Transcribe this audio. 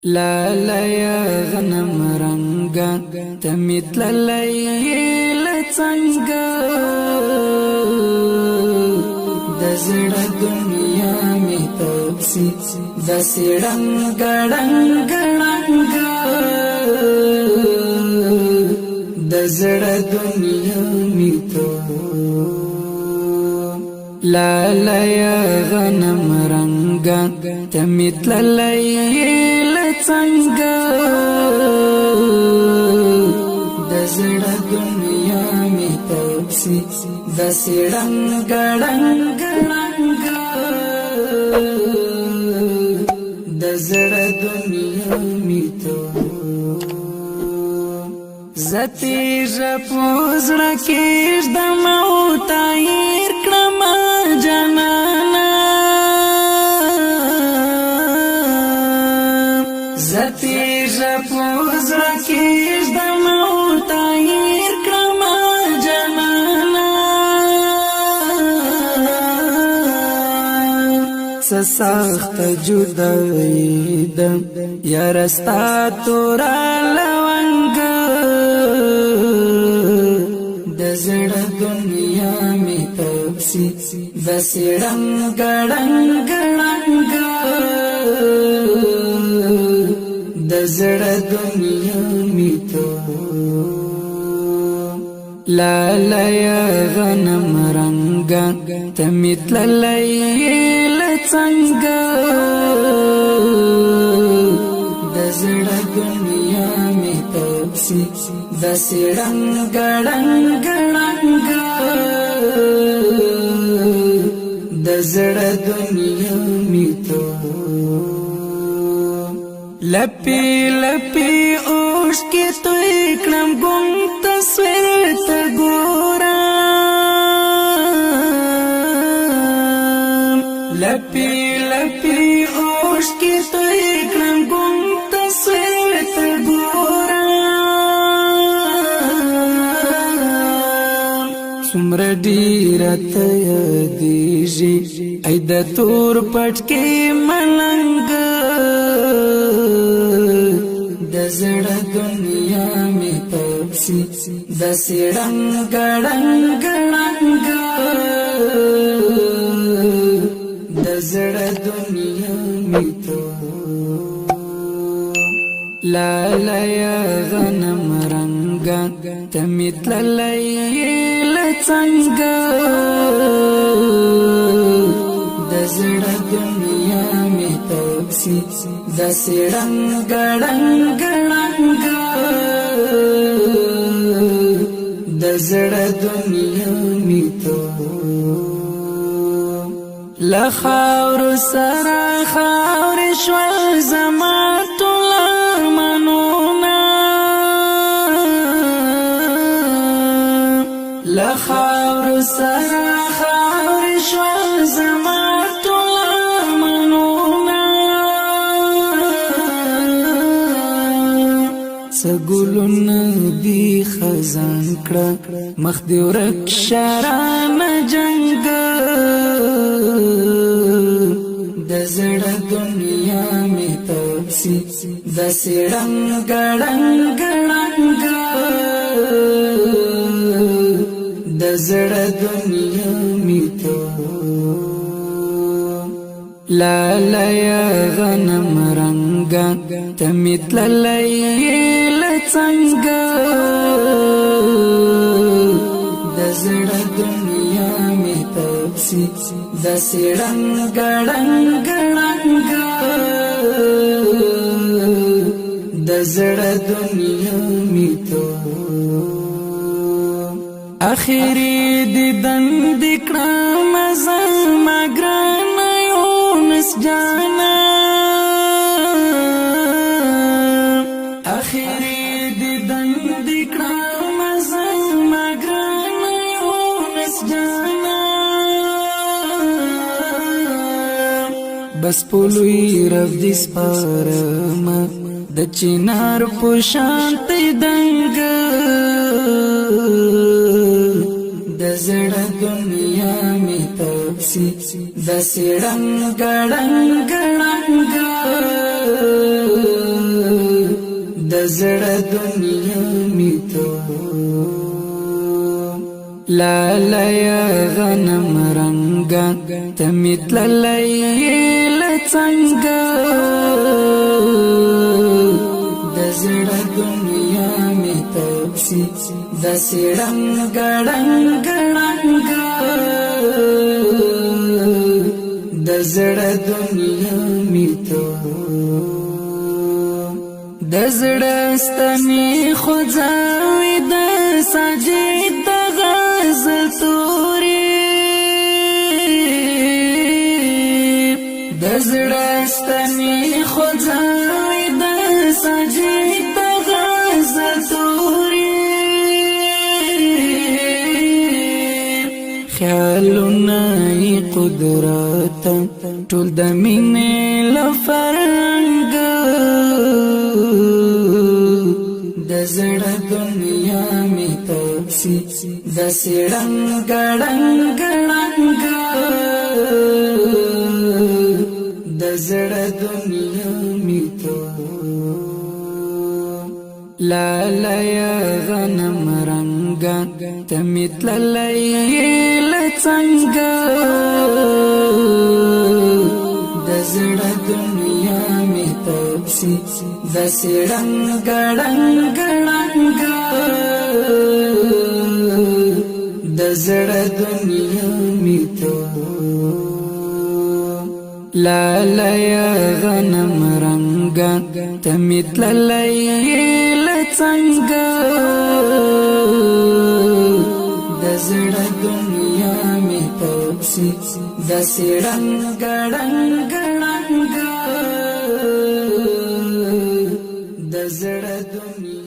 لالا یا غنم رنگا تمیت لیل څنګه دزړ دنیا می تپسی دسی رنگ رنگ رنگ دزړ دنیا می تو لالا یا غنم رنگا تمیت لیل څنګه دزړ دنیا می تپسی دسی رنگ رنگ رنگ دزړ دنیا می تو زتی ژپوزړ کې د موت ایر کړم جانانا زتی ژپوزړ کې د موت ایر کړم جانانا سخت جدائی د یارستا تورا لونګ دزړ دنیا می تپسی دسی رنگ رنگ رنگ دزړ دنیا می تو لالا یا غنم رنگا تمیت لیل څنګه دزړ دنیا می تپسی دسی رنگ رنگ رنگ دزړ دنیا می تو لپی لپی اوش کې توی کړم ګم تصویر ته ګورم لپی لپی اوش کې توی کړم ګم تصویر ته ګورم څومره ډیره ته یادېږي ای د تور پټ کې ملنګ دزړ دنیا می تپسی دسی رنگ رنگ رنگ دزړ دنیا می تو لالا یا غنم رنگا تمیت لیل څنګه دزړ دنیا می تپسی دسی رنگ رنگ رنگ دزړ دنیا می تو لخاور سره خاور شول زما ټول ارمانونه لخاور سره خاور شول زما ټول ارمانونه سګلونه دی خزان کړه مخ دی ورک شران جنگ دزړ دنیا می تپسی دسی رنگ رنگ رنگ دزړ دنیا می تو لالا یا غنم رنگا تمیت لیل څنګه دزړ دنیا می تپسی دسی رنگ رنگ رنگ دزړ دنیا می تو اخیری دیدن دکړم زما ګران یونس جانا اخیری دیدن دکړم زما ګران یونس جانا بس پلوی رب دې سپارم د چنار په شانت دنګ دزړ دنیا می تپسی دسی رنگ رنگ رنگ زړه دنیا می ته لالا غنم رنگا تمیت لیل څنګه د زړه دنیا می تپسی د سړنګ ګړنګ ګړنګ د زړه دنیا می ته د زړه ستنی خوځاوي د سجد غزل توري د زړه ستنی خوځاوي د سجد غزل توري خیالونه قدرت ټول د مینې لفرنګ د زړه دنیا می تپسی د سړنګ ګړنګ ګړنګ د زړه دنیا می ته لالا غنم رنگا تمیت لیل څنګه د زړه دنیا می تپسی د سړنګ ګړنګ ګړنګ د زړه دنیا می ته لالا غنم رنگا تمیت لیل څنګه د زړه دنیا می تپسی د سړنګ ګړنګ ګړنګ د زړه دنیا